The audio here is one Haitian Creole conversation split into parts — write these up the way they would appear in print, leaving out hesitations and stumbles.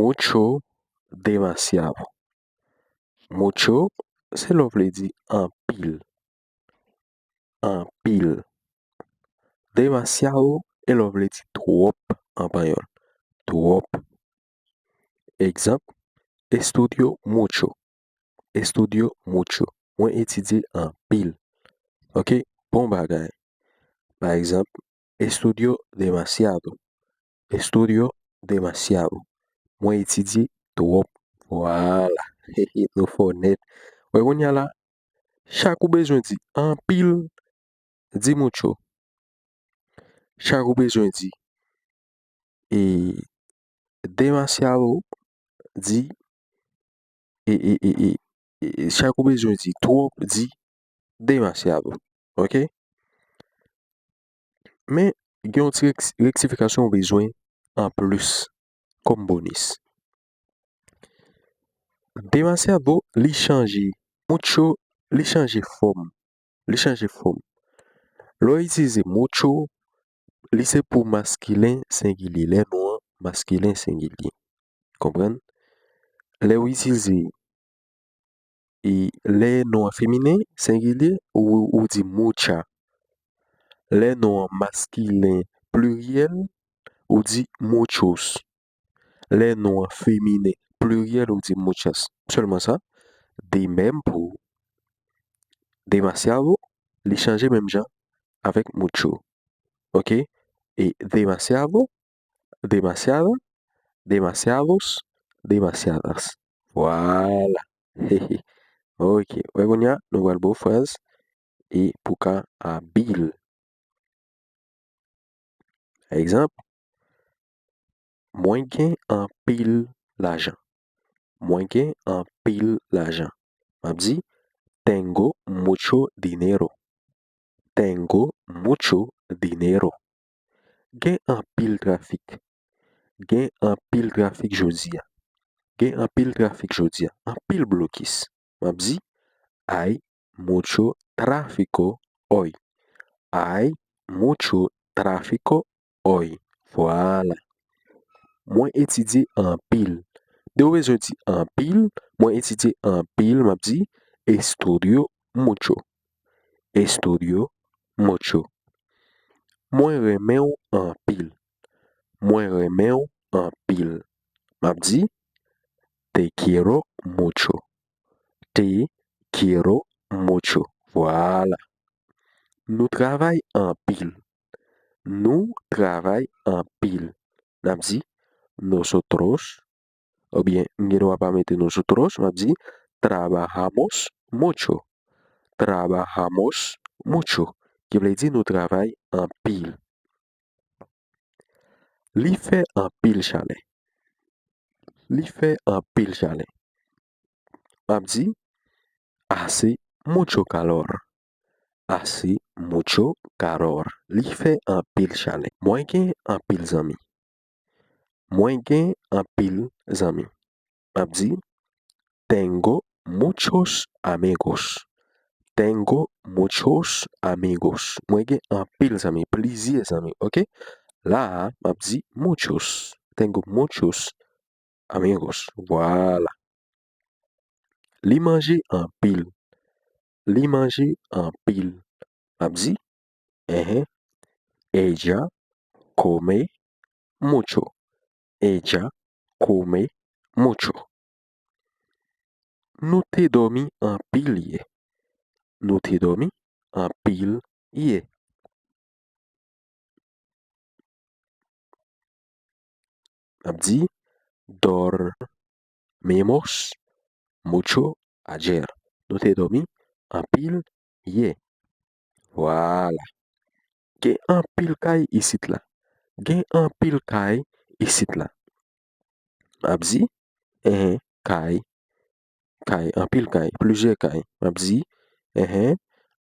mucho, demasiado. Mucho, c'est l'on veut dire en pile. En pile. Demasiado, et l'on veut dire trop en espagnol. Trop. Exemple, estudio mucho. Estudio mucho. Moi étudier en pile. OK? Bon bagay. Par exemple, estudio demasiado. Estudio demasiado. Moi étudier trop. Voilà. Nous faut net. Ouais, on y a là. Chaque ou besoin dit en pile, dit mucho. Chaque ou besoin dit et demasiado, dit et chaque ou besoin dit trop, dit demasiado. OK? Mais il y a une rectification besoin en plus comme bonus. Demasiado, li changer. Mucho, li changer forme. Li changer forme. L'on utilise mucho, li c'est pour masculin singulier. Les noms masculin singulier. Comprendre? Les utiliser et les noms féminins singulier ou dit mucha. Les noms masculins pluriel ou dit muchos. Les noms féminins pluriel ou dit muchas. Seulement ça. De même pour demasiado, les changer même genre avec mucho. OK? Et demasiado, demasiado, demasiados, demasiadas. Voilà. OK. Ouais, on y a, nous voilà beau phrase. Et pour qu'un habile. Exemple, moins gain en pile l'argent. Moins gain en pile l'argent. M'a dit, tengo mucho dinero. Tengo mucho dinero. Gain en pile trafic. Gain en pile trafic jodi. Gain en pile trafic jodi. En pile blocus. M'a dit, hay mucho tráfico hoy. Hay mucho tráfico hoy. Voilà. Moi étudier en pile. De où je dis en pile, moi étudier en pile, m'a dit estudio mucho. Estudio mucho. Moi remets en pile. Moi remets en pile. M'a dit te quiero mucho. Te quiero mucho. Voilà. Nous travaillons en pile. Nous travaillons en pile. M'a dit nosotros, ou bien, je ne vais pas mettre nosotros, m'a dit trabajamos mucho. Trabajamos mucho. Qui veut dire nous travaillons en pile. Li fait en pile chalet. Li fait en pile chalet. M'a dit hace mucho calor. Hace mucho calor. Li fait en pile chalet. Moi gen en pile zami. Moi gen en pile zami. M'a dit tengo muchos amigos. Tengo muchos amigos. Moi gen en pile zami, plusieurs amis, OK? Là, m'a dit muchos. Tengo muchos amigos. Voilà. Li manger en pile. Li manger en pile. M'a dit ella come mucho. Ella come mucho. Nous te dormi en pile hier. Nous te dormi en pile hier. M'a dit dormimos mucho ayer. Nous te dormi en pile hier. Voilà. Gen en pile kay ici là. Gen en pile kay ici là. M'a dit kay, kay, en pile kay, plusieurs kay. M'a dit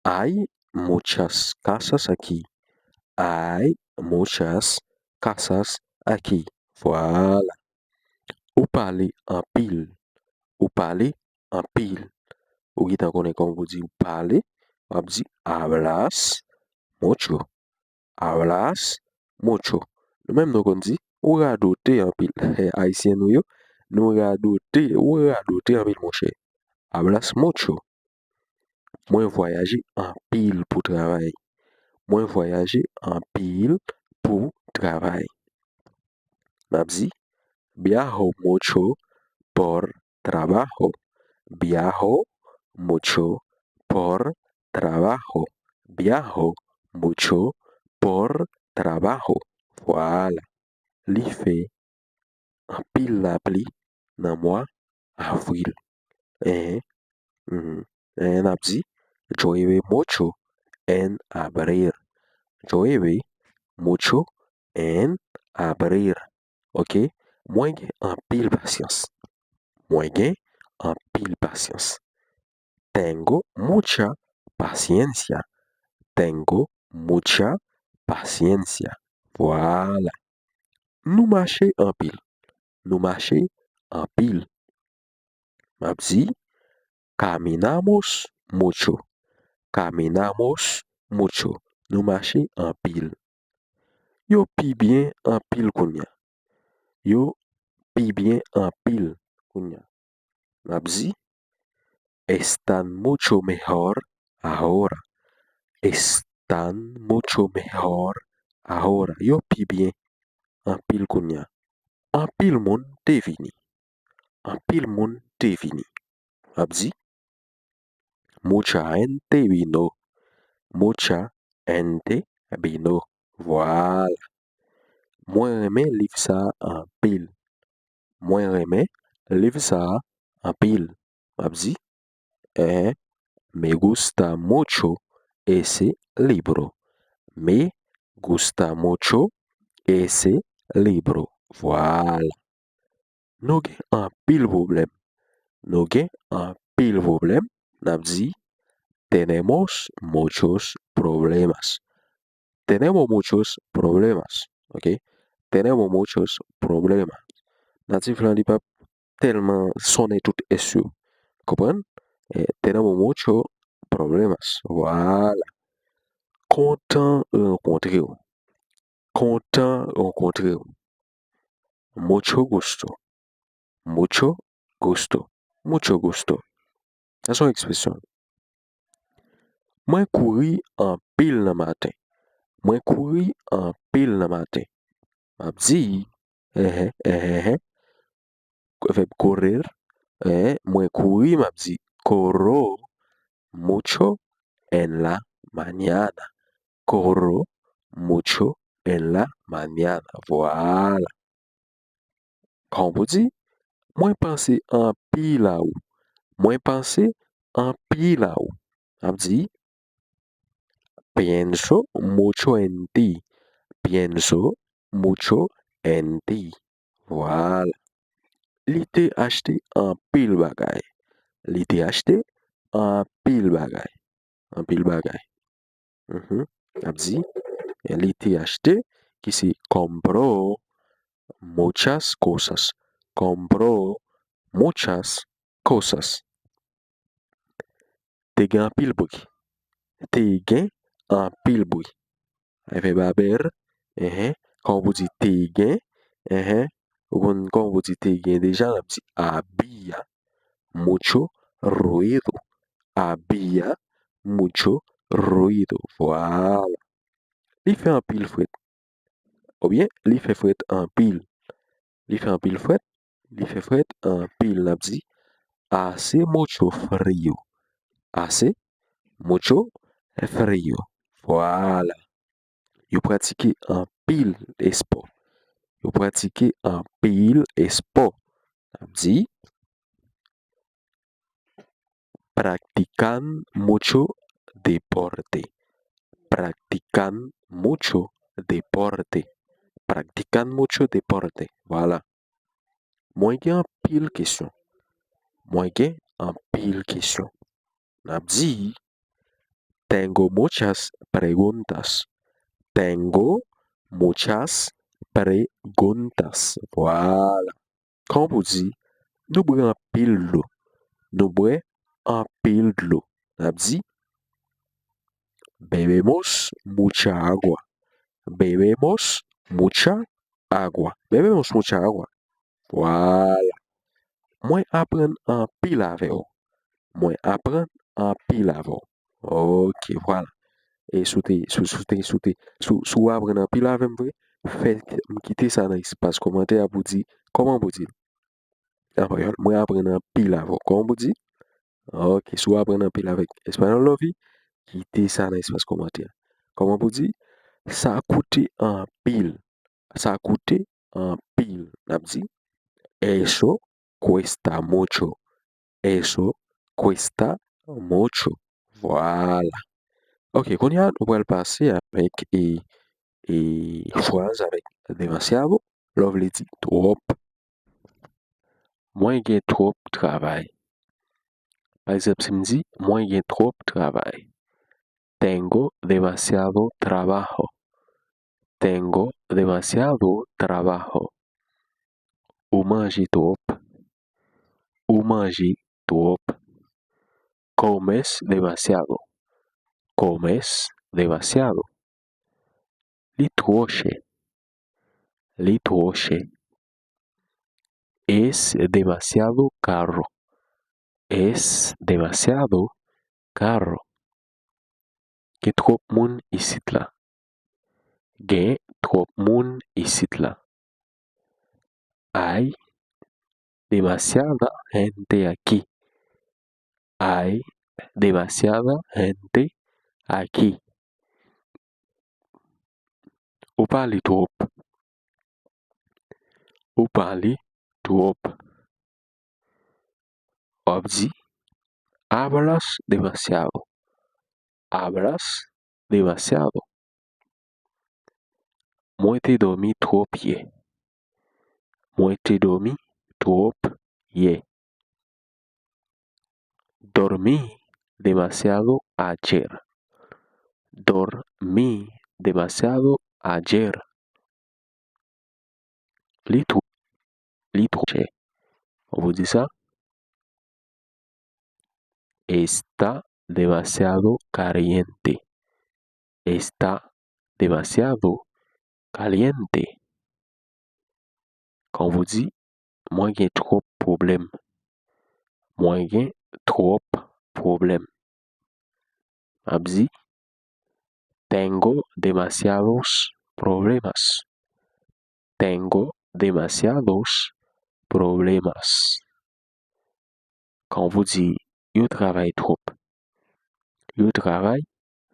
hay muchas casas aquí. Hay muchas casas aquí. Voilà. Ou parler en pile. Ou parler en pile. Ou qui t'en connaît comme vous dites, ou parler. On dit hablas mucho. Hablas mucho. Le même nom qu'on dit, ou radoter en pile. Haïtien nous yo. nous radoter ou radoter en pile mon cher. Hablas mucho. Moi voyager en pile pour travail. Moi voyager en pile pour travail. M'a dit viajo mucho por trabajo. Viajo mucho por trabajo. Viajo mucho por trabajo. Voilà. Li fait un pile la pli dans mois avril. Eh, n'a dit llueve mucho en abril. Llueve mucho en abril. OK? Moi gen en pile patience. Moi gen en pile patience. Tengo mucha paciencia. Tengo mucha paciencia. Voilà. Nous marcher en pile. Nous marcher en pile. M'a dit caminamos mucho. Caminamos mucho. Nous marcher en pile. Yo pi bien en pile kounya. Yo pi bien en pile kounya. M'a dit están mucho mejor ahora. Están mucho mejor ahora. Yo pi bien en pile kounya. En pile moun te vini. En pile moun te vini. M'a dit mucha gente vino. Mucha gente vino. Voilà. Moi remè liv ça en pile. Moi remè liv ça en pile. M'a dit me gusta mucho ese libro. Me gusta mucho ese libro. Voilà. Nous gen un pile problème. Nous gen un pile problème. N'a dit tenemos muchos problemas. Tenemos muchos problemas. OK? Tenemos muchos problemas. Natif lan li pa tellement sonné tout SU. Comprenez? Tenemos muchos problemas. Voilà. Content rencontrer vous. Content rencontrer vous. Mucho gusto. Mucho gusto. Mucho gusto. C'est son expression. Moi couri en pile le matin. Moi couri en pile le matin. M'a dit verbe correr. Moi couri m'a dit corro mucho en la mañana. Corro mucho en la mañana. Voilà. Quand vous dit, moi penser en pile là où. Moi penser en pile là où. M'a dit pienso mucho en ti. Pienso mucho en ti. Voilà. Li te acheté en pile bagay. Li te acheté en pile bagay. En pile bagay. Ap di, li te acheté qui c'est compró muchas cosas. Compró muchas cosas. Te gen en pile bruit. Te gen en pile bruit. Avec baber, quand vous dites te gen, quand vous dites te gen déjà, on dit había mucho ruido. Había mucho ruido. Voilà. Li fait un pile fouet. Ou bien, li fait fouet en pile. Li fait un pile fouet. Li fait fouet en pile. On dit hace mucho frío. Hace mucho frío. Voilà. Vous pratiquez en pile sport. Vous pratiquez en pile sport. On dit practican mucho deporte. Practican mucho deporte. Practican mucho deporte. Voilà. Moi gen en pile question. Moi gen en pile question. N'a dit tengo muchas preguntas. Tengo muchas preguntas. Voilà. Quand vous dit nous boire en pile l'eau. Nous boire en pile de l'eau. N'a dit bebemos mucha agua. Bebemos mucha agua. Bebemos mucha agua. Voilà. Moi apprendre en pile avec vous. Moi apprendre en pile avec vous. Ok, voilà. Et sous apprendre en pile avec moi, faites quitter ça dans l'espace commentaire pour dire comment vous dire. Moi apprendre en pile avec vous. Comment vous dire? Ok, sous apprendre en pile avec Espagnol Lovi, quittez ça dans l'espace commentaire. Comment vous dire? Ça a coûté en pile. Ça a coûté en pile. N'a dit eso cuesta mucho. Eso cuesta mucho. Voilà. Ok, qu'on y a, on va le passer avec phrase avec demasiado. Love les dit trop. Moi, j'ai trop travail. Par exemple, si me dit, moi, j'ai trop travail. Tengo demasiado trabajo. Tengo demasiado trabajo. Ou manger trop. Ou manger trop. Comes demasiado. Comes demasiado. Litroche. Litroche. Es demasiado caro. Es demasiado caro. Gen trop moun ici là. Gen trop moun ici là. Hay demasiada gente aquí. Hay demasiada gente aquí. Ou parle trop. Ou parle trop. Ou dit hablas demasiado. Hablas demasiado. Moi te dormi trop hier. Moi te dormi trop hier. Dormí demasiado ayer. Dormí demasiado ayer. Litroche. On vous dit ça? Está demasiado caliente. Está demasiado caliente. Quand on vous dit, moi j'ai trop de problèmes. Moi j'ai trop de problèmes. Abdi, tengo demasiados problemas. Tengo demasiados problemas. Quand on vous dit, you travaille trop. You travaille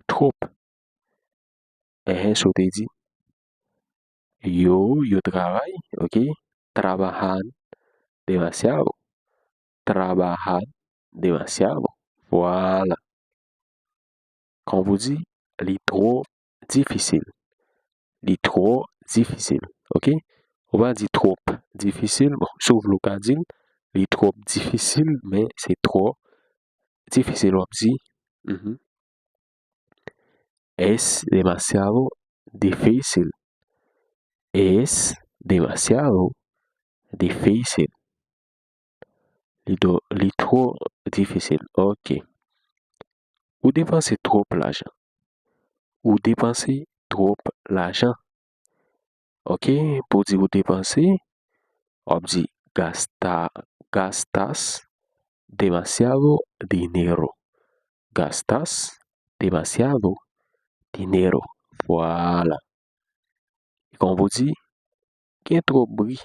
trop. So te dit, yo travaille, ok? Trabajan demasiado. Trabajan demasiado. Voilà. Quand on vous dit, li trop difficile. Li trop difficile. Ok? On va dire trop difficile. Bon, sauf le cas dit, li trop difficile, mais c'est trop difficile. On dit, es demasiado difícil. Es demasiado difícil. Li trop difficile. Ok. Ou dépenser trop l'argent. Ou dépenser trop l'argent. Ok? Pour dire ou dépenser, on dit gastas demasiado dinero. Gastas demasiado dinero. Voilà. Et quand on vous dit, gain trop bris.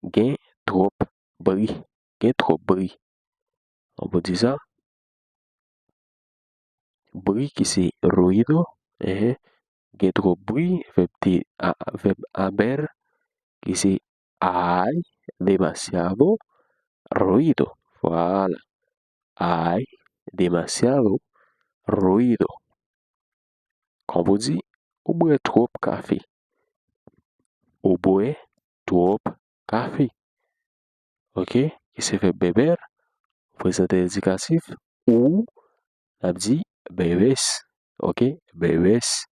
Gain trop bris. Gain trop bris. On vous dit ça? Bris qui c'est ruido. Gain trop bris. Verbe haber qui c'est hay demasiado ruido. Voilà. Hay demasiado ruido. Quand vous dit, ou boire trop café. Ou boire trop café. Ok? Qui se fait beber. Présent indicatif. Ou, on dit bebes. Ok? Bebes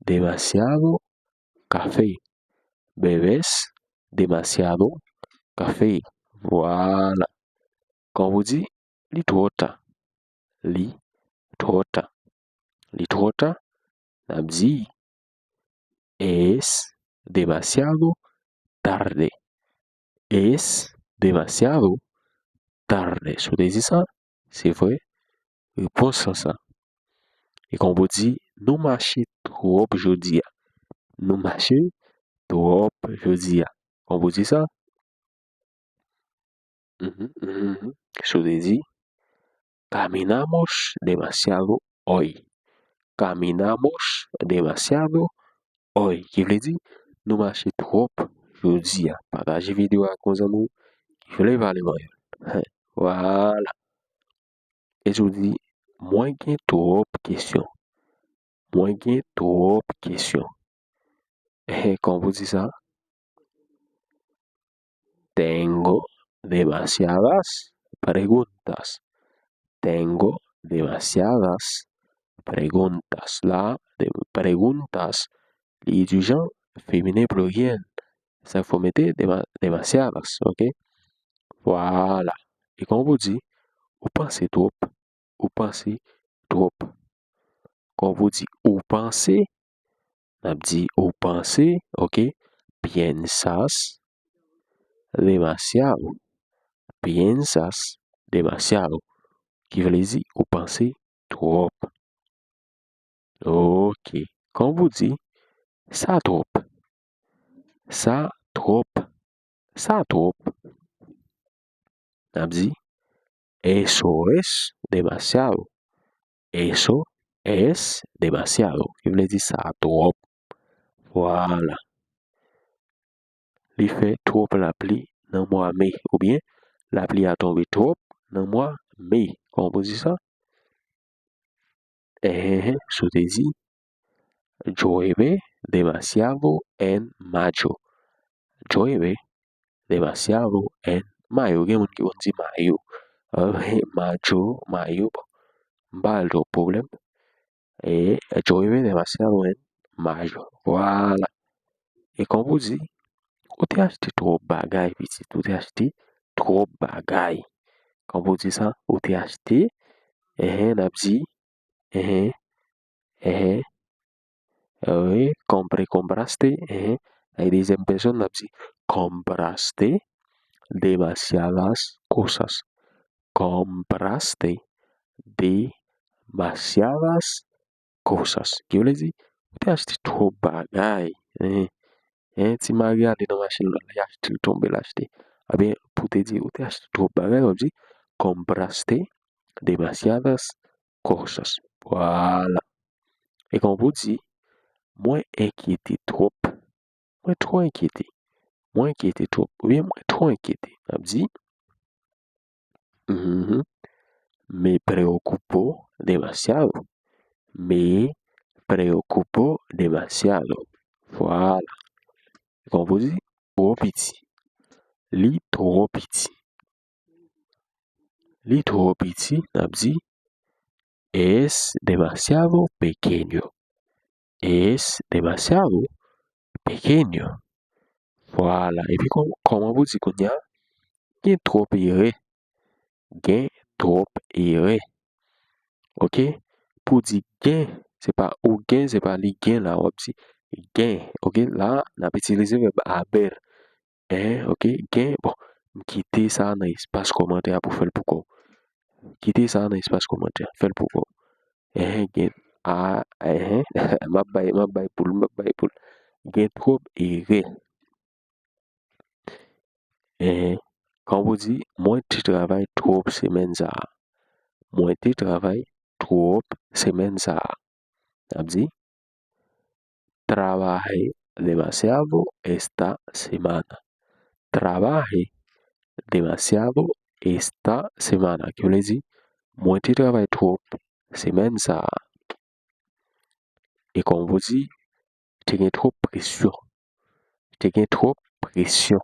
demasiado café. Bebes demasiado café. Voilà. Quand vous dit, li trota. Li trota. Li trota. On dit, es demasiado tarde. Es demasiado tarde. Sou te di ça? C'est vrai? Réponse ça. Et quand vous dit, nous marcher trop jodi. Nous marcher trop jodi. Quand vous dit ça? Sou te di, caminamos demasiado hoy. Caminamos demasiado hoy. Qui veut dire, nous marcher trop jodi. Partage vidéo avec nos amis. Qui veut parler moyen. Voilà. Et je vous dis, moins gen trop question. Moins gen trop question. Et quand vous dites ça, tengo demasiadas preguntas. Tengo demasiadas preguntas. Là, de preguntas, l'étudiant féminin pluriel. Ça faut mettre demasiadas, ok? Voilà. Et quand vous dites, vous pensez trop, vous pensez trop. Quand vous dites, vous pensez, on dit, vous pensez, ok? Piensas demasiado. Piensas demasiado. Qui veut dire, vous pensez trop. Ok. Quand vous dites, ça trop. Ça trop. Ça trop. On dit, eso es demasiado. Eso es demasiado. Qui veut dire, ça trop. Voilà. Il fait trop la pluie dans le mois mai. Ou bien, la pluie a tombé trop dans le mois mai. Comment on dit ça? Je te dis, llueve demasiado en mayo. Llueve demasiado en mayo. Il y a qui vont dire mayo. Mayo, pas de problème. Et llueve demasiado en mayo. Voilà. Et comme vous dites, vous t'es acheté trop bagaille, petit. Vous t'es acheté trop bagaille. Quand vous dites ça, vous t'es acheté, on a dit, oui, compraste, la deuxième personne a dit, compraste demasiadas cosas. Compraste demasiadas cosas. Qui veut dire, vous t'es acheté trop bagaille. Tu m'as regardé dans la machine, là, acheté, tombé l'acheter. Ah bien, pour te dire, vous t'es acheté trop bagaille, on dit, compraste demasiadas cosas. Voilà. Et quand vous dites, moins inquiété trop, moins trop inquiété, moins inquiété trop, ou bien moins trop inquiété. On dit, me preocupo demasiado. Me preocupo demasiado. Voilà. Et quand vous dites, trop petit, li trop petit. Li trop petit, on dit, es demasiado pequeño. Es demasiado pequeño. Voilà. Et puis, comment vous dites qu'on y a? Gen trop ere. Gen trop ere. Ok? Pour dire gain, c'est pas ou gain, c'est pas les gain là, on dit gain. Ok? Là, on a utilisé le verbe haber. Ok? Gain, bon, quitter ça dans l'espace commentaire pour faire le pourquoi. Quitter ça dans l'espace commentaire, faire le pourquoi. Gain. Ma bay pour. Gain trop ere. Quand vous dites, moi, tu travailles trop semaines ça. Moi, tu travailles trop semaines ça. On dit, trabajé demasiado esta semana. Trabajé demasiado esta semana. Qui veut dire, moi, tu travailles trop semaine ça. Et quand vous dites, tu as trop pression. Tu as trop pression.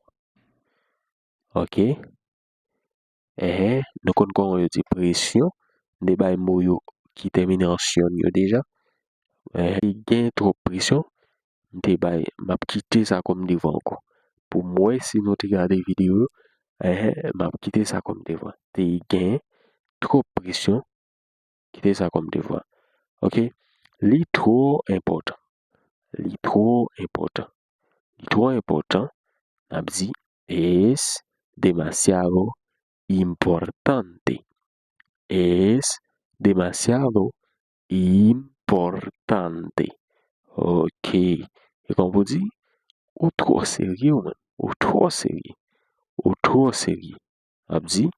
Ok? Nous connaissons dit pression. Des mots qui terminent en sion déjà. Il y a trop pression. M'a quitté ça comme devant encore. Pour moi, si nous regardons vidéo, m'a quitté ça comme devant. Il y a trop pression. Quitter ça comme devant. Ok? Li trop important. Li trop important. Li trop important. On dit es demasiado importante. Es demasiado importante. Ok. Et comme vous dites, ou trop sérieux, man. Ou trop sérieux. Ou trop sérieux. Abdi.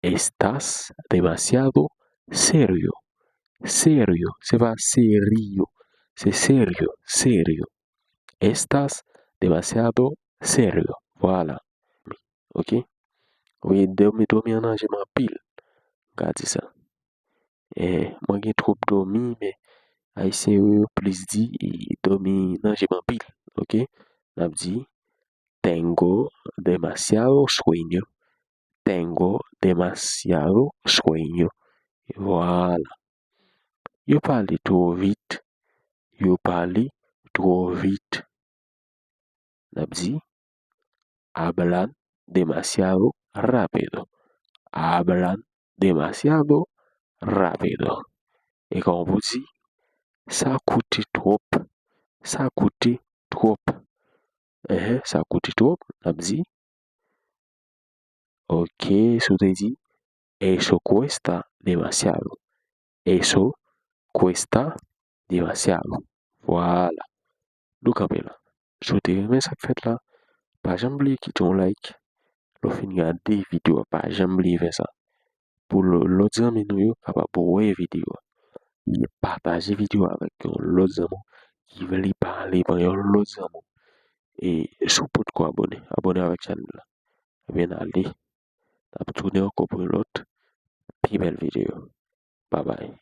Estás demasiado serio. Serio. C'est pas sérieux. C'est sérieux. Sérieux. Estás demasiado serio. Voilà. Ok? Oui, dormi en âge ma pile. Regardez ça. Moi, j'ai trop dormi, mais haïtien yo plus dit dormi en âge ma pile. Ok? N'a dit tengo demasiado sueño. Tengo demasiado sueño. Voilà. Yo parle trop vite. Yo parle trop vite. N'a dit hablan demasiado rápido. Hablan demasiado rápido. Et quand on vous dit, ça coûte trop, ça coûte trop. Ça coûte trop, on dit, ok, ça te dit, eso cuesta demasiado. Eso cuesta demasiado. Voilà. Donc, là. Je te remercie ça fait là. Pas jamais oublier quitter un like. Le fin regarder vidéo, pas jamais oublier faire ça. Pour l'autre ami nous capable voir vidéo. Il partage vidéo avec l'autre ami qui veut lui parler par l'autre ami. Et je peux te abonner. Abonner avec la chaîne là. Bien aller. Tourner encore pour l'autre. Puis belle vidéo. Bye bye.